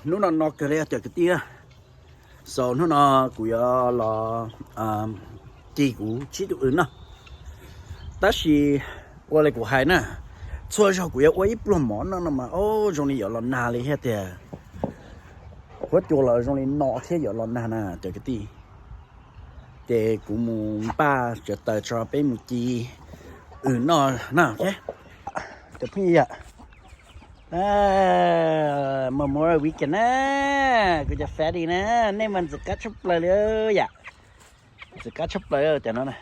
nó nó cái này cho cái tia sau nó cũng là chỉ cũng chỉ tụ nó ta chỉ qua lại của hai nè cho cho cũng qua ít luôn món nó mà ô trong này là nà lấy hết tiền quất chỗ là trong này nọ thế giờ là nà nè cho cái tia để cũng muốn ba cho tới cho bé một chi nó nè chứ choพี่อ่ะmà mỗi weekend á cứ cho phép đi nè nên mình sẽ cắt chụp lại nữa dạ sẽ cắt chụp lại cho nó này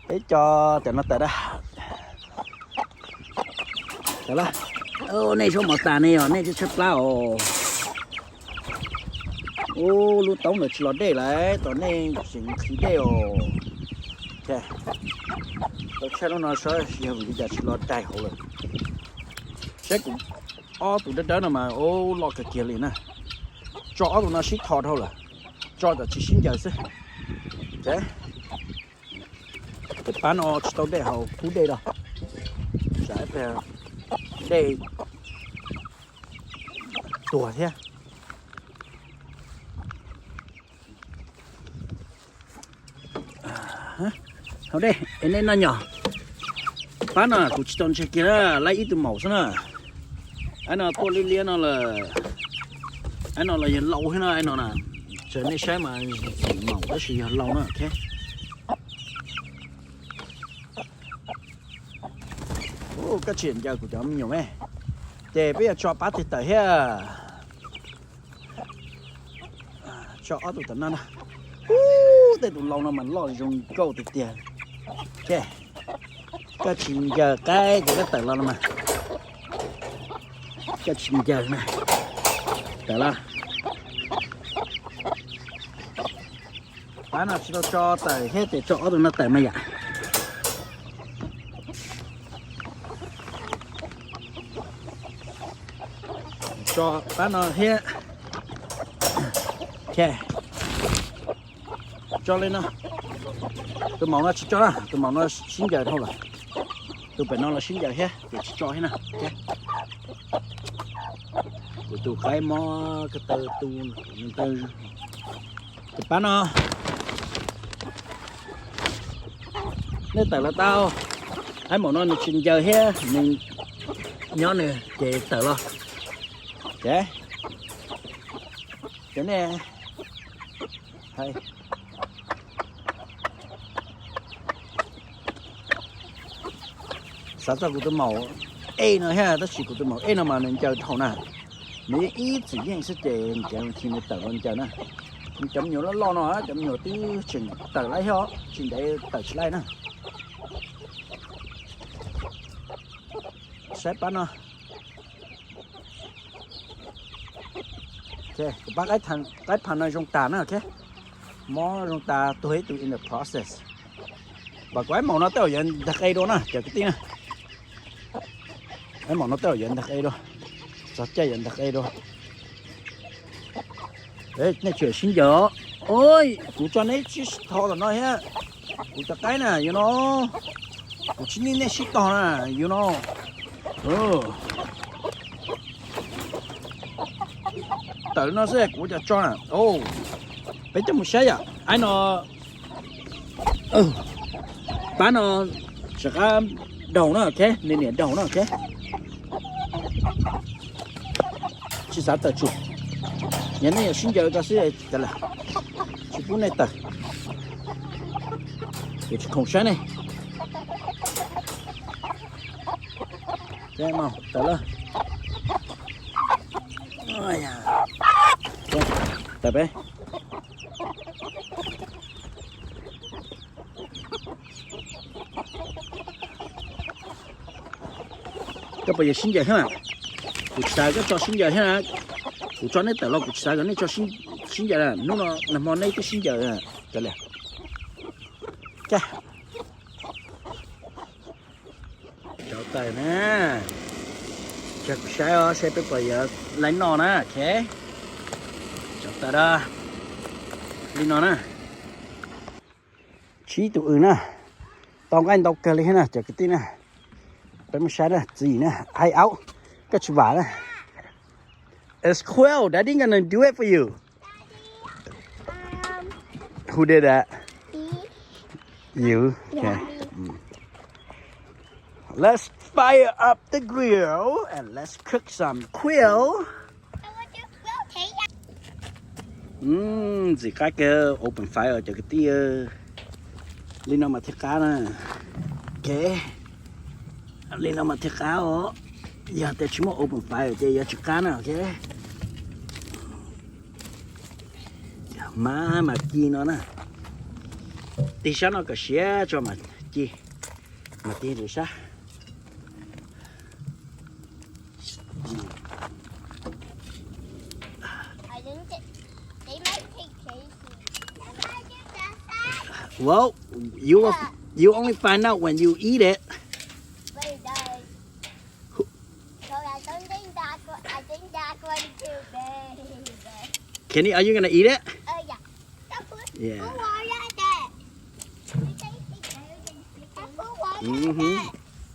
để cho nó tới đó tới đó ô này số một tà này ở này chụp lại ô lúc tống được lọt đây lại tao này xin khí đây ok tôi xem nó sẽ giờ mình giờ lọt đây hậu rồi sẽ cũng tụi đó nào mà lọt cái kia liền nè cho tụi nó xịt thọt thôi là cho tụi chỉ xin giờ chứ thế cái bán nó chỉ tao để hậu phú đây đâu giải về đây tuổi thế hậu đây anh ấy nó nhỏ bán nó cũng chỉ tao chơi kia lấy ít từ màu xong nè anh nó to liên liên nó là anh nó là hiện lâu thế nào anh nó nè trời nay sáng mà màu đó chỉ hiện lâu nữa ok cái chuyện giờ của cháu mình nhiều mấy để bây giờ cho bát thịt tới ha cho ở tụi nó nè để tụi lâu nó mình lo dùng câu thịt tiền ok cái chuyện giờ cái tới lo mà cái chuyện giờ này tới lo bán nó cho tới hết để cho tụi nó tới mà vậy cho bán nó hết ok cho lên nó tôi mong nó chỉ cho đó tôi mong nó xin giờ thôi là tôi phải nó là xin giờ hết để cho hết nè ok tôi cái mò cái tơ cái bán nó nếu tại là tao thấy một nó xin giờ hết mình nhớ nè để tự lo ok cái này hay sao của tôi màu A nữa ha, đó chỉ của tôi màu A nó mà nên chơi thầu nè, mấy ít chỉ riêng sẽ để chẳng khi người tự chơi nè, chấm nhiều nó lo nó, chấm nhiều tí chỉnh tự lại ho, chỉnh để tự lại nè, xếp bán nó, ok, bác cái phần này trong tà nữa ok, món trong tà tôi thấy tôi in the process, và cái màu nó tới hiện đặc A đó nè, chờ cái tí nè. Cái món nó tới hiện đặc A đó, sao chơi hiện đặc A đó, đấy này chuyện xin giờ, ôi, cụ cho này chỉ thò là nói ha, cụ cho cái nè, you know, cụ chỉ nên xịt to nè, you know, tự nó sẽ cụ cho nè, bây giờ một xe à, anh nó, bán nó sẽ có đầu nó ok, nên đầu nó ok. chỉ sao tờ chụp nhớ này xin giờ cho sẽ là chụp bún này tờ để không sáng này cái màu tờ了哎呀tờ bé cái bây giờ xin giờ thế nào cụ sai cái cho xin giờ thế nào cụ cho nên tự lo cụ sai cái này cho xin giờ là nó nằm món này cái xin giờ là cái này cái cho tay nè cho sai sai bây giờ lấy nó nè ok cho tay đó lấy nó nè chỉ tụi nè tao cái anh đọc cái này nè cho cái tí nè bên sai nè gì nè ai áo cái chữ vả nè It's Quill. Daddy gonna do it for you. Um, Who did that? he, You. Okay. yeah. Let's fire up the grill and let's cook some Quill. Gì cái kia open fire cho cái tia. Lên nào mà thiết cá nè. Okay. Lên nào mà thiết cá ó. Giờ tôi chỉ muốn open fire cho giờ chiếc cá nè, okay. Mà chi nó nè. Tí sao nó có xé cho mà chi. Mà tí rồi sao? Well, you only find out when you eat it. Kenny, are you gonna eat it? Yeah.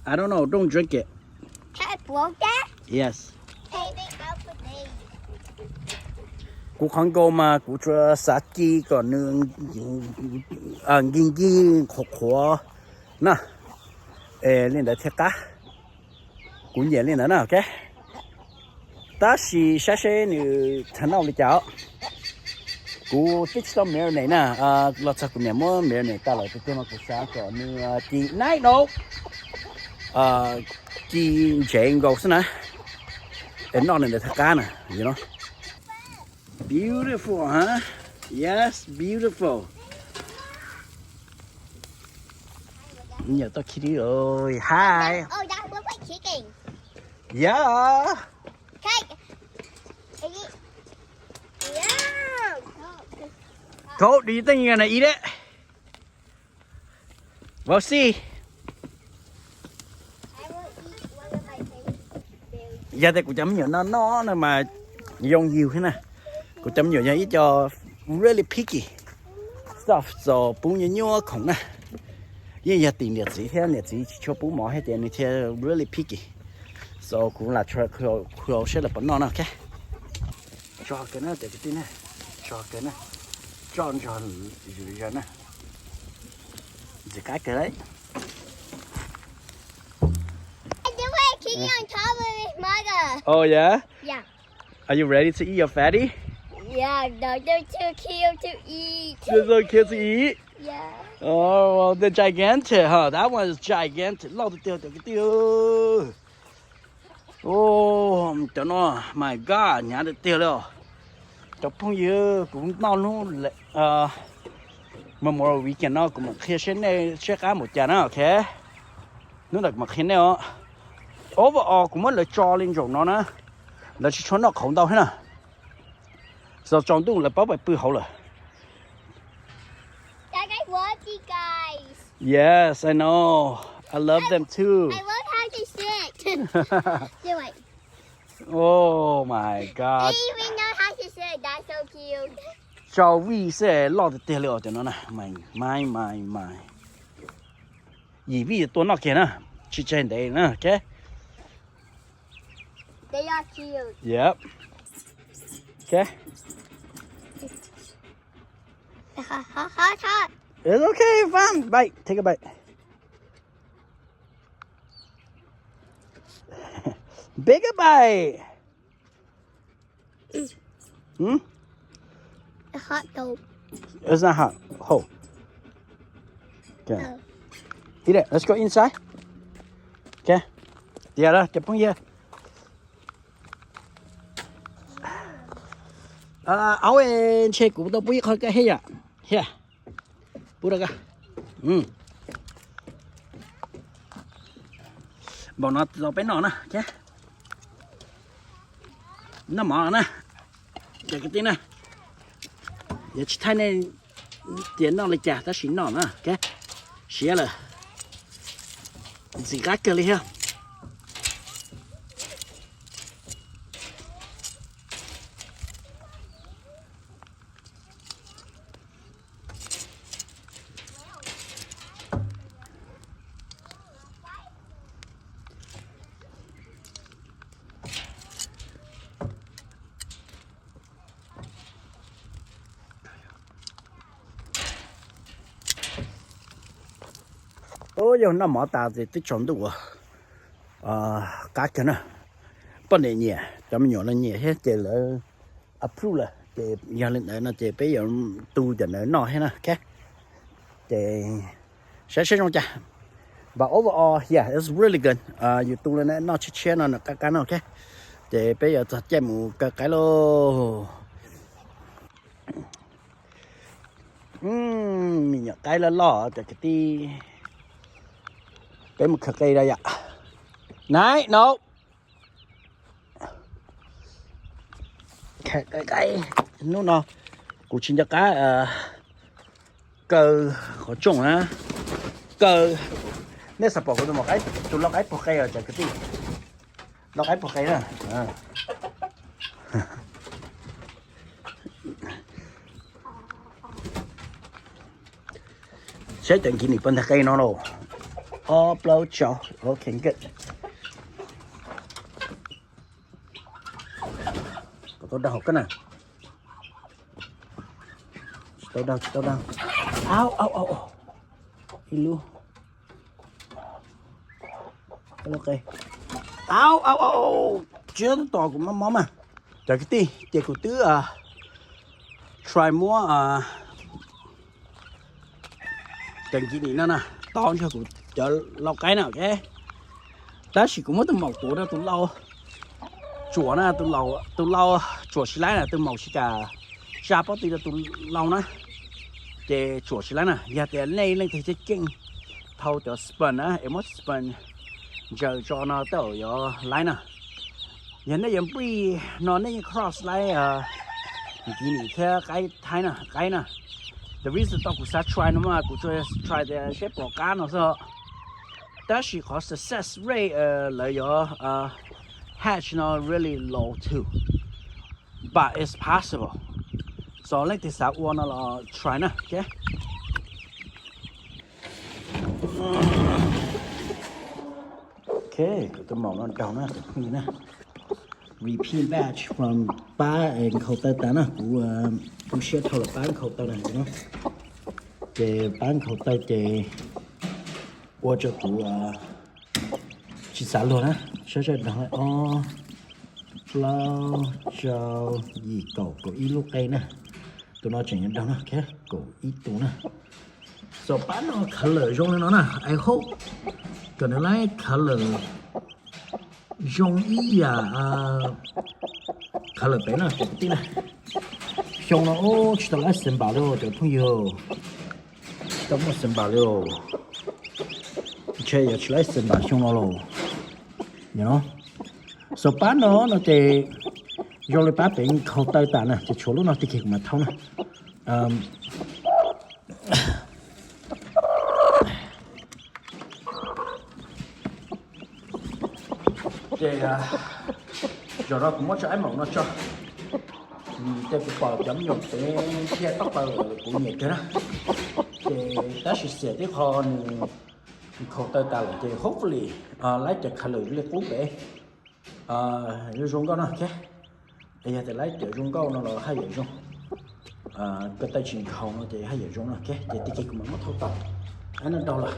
I don't know. Don't drink it. Yes. Cú không go mà cú cho sát chi còn nương kinh kinh khổ nè lên đây thiết cá cú nhẹ lên đó nè ok ta chỉ sẽ như thằng nào đi chảo cú tích xong mèo này nè lọt sao cú mèo này ta lại tôi mà cú sáng còn như chị nãy đâu chị chèn gầu xí nè đến nó lên đây thiết cá nè you know. Beautiful, huh? Yes, beautiful. Nhờ tao kitty ơi, hi. Oh, that looks like chicken. Yeah. Okay. Yeah. So, do you think you're gonna eat it? We'll see. I will eat one of my favorite berries. Giờ thì cũng chấm nhiều nó mà dùng nhiều thế này. Cũng chấm nhiều như cho really picky stuff, so bún nhiều nhiều không nè. Giờ giờ tiền liệt gì thế liệt gì cho bún mỏ hết tiền này thế really picky, so cũng là cho khâu sẽ là bún non ok. Cho cái này để cái này, cho cái này, cho rồi nè. Gì cái đấy. I do it king on top of his mother. Oh yeah. Yeah. Are you ready to eat your fatty? Yeah, no, they're too cute to eat. There's no kids to eat. Yeah. Oh well, they're gigantic, huh? That one is gigantic. Lo the tiêu. Oh, don't know. My God, nhà được tiêu rồi. Trong phong yêu cũng non luôn. Memorial weekend nó cũng khi sẽ này sẽ cá một chén ok. Nó được mà khi này ó. Overall cũng mới là cho lên rồi nó nè. Là chỉ cho nó không đâu hết nè. So trong tủ là bảo vệ bự hậu rồi. That guy loves you guys. Yes, I know. I love them too. I love how they sit. Do it. Oh my God. They even know how to sit. That's so cute. Cho vi sẽ lo được tiền liệu cho nó nè. Mày. Vì vì tôi nó kia nè. Chỉ trên đây nè, ok? They are cute. Yep. Okay. Hot. It's okay, fine. Bite. Take a bite. Bigger bite. Hmm? Hot though. It's not hot. Oh. Okay. Eat it. Let's go inside. Okay. Yeah, đó, chụp con dê. Áo em chơi cũng đâu biết hơi cái hết à. Here. Put it ra. Bọn nó rồi bé nó nè, chứ. Nó mỏ nè. Chờ cái tí nè. Giờ chỉ thay nên tiền nó lại trả ta xín nó nè, ok. Xía là gì gác cơ đi ha. giờ nó mở ta thì tích chọn đủ cá cái nữa bên này nhẹ cho mình nhỏ là nhẹ hết chỉ là approve là chỉ giờ lên đấy nó chỉ bây giờ tu cho nó hết nè ok chỉ sẽ trong cha but overall yeah it's really good you tu lên đấy nó chết nó cái nó ok chỉ bây giờ thật chạy một cái lô mình nhận cái là lò cho cái tí cái một cây đây ạ này no cái nó nó cụ chính cho cái cơ khó trồng á cơ nếu sập bỏ cái một cái tụi nó cái bỏ cây ở cho cái tí nó cái bỏ cây nè sẽ chẳng kỷ niệm bên cây nó đâu blow cho okay good tôi đau cái này tôi đau ao ilu ok ao chưa to của mắm mà chờ cái tí chị của tứ try mua chẳng kỷ niệm nó nè to cho của chờ lau cái nào cái ta chỉ có một tấm màu của nó tụi lau chùa nè tụi lau chùa xí lái nè tụi màu xí cả cha bó tí là tụi lau nè để chùa xí lái nè giờ để lên thì sẽ kinh thâu cho spin á em mất spin giờ cho nó tới ở lái nè giờ nó vẫn bị nó nên cross lái kỷ niệm theo cái thái nè cái nè the reason tao cũng sẽ try nó mà cũng chơi try the shape của cá nó sao that she có success rate là your hatch not really low too but it's possible so like this I wanna try nè okay okay cái màu nó đầu nè như nè repeat batch from ba and khẩu tơ ta nè cũng sẽ thôi là bán khẩu tơ này nó để bán khẩu tơ để qua cho cụ chỉ sản luôn á sẽ đằng lại flow cho gì cầu ít lúc đây nè tụi nó chẳng nhận đâu nè cái cầu ít tụ nè so bán nó color trong nó nè I hope cái nó lấy color trong ý color bé nè cái tí nè trong nó chỉ tao lấy sân bảo luôn cho thông yêu tao mua sân bảo luôn chơi giờ chỉ lấy sân bảo trong nó luôn you know so bán nó thì do lấy bán bên khâu tay ta nè thì chỗ lúc nó thì mà thông nè thì giờ nó cũng có trái mỏng nó cho để cái bò chấm nhột để che tóc bò của nhiệt thế đó thì ta sẽ xẻ cái con khâu tay ta là thì hopefully lấy được khả lượng liên cú để như rung câu nó chứ bây giờ thì lấy được rung câu nó là hai giờ rung cái tay chuyền khâu nó thì hai giờ rung nó chứ thì ticket của mình mất thâu tàu anh nó đâu là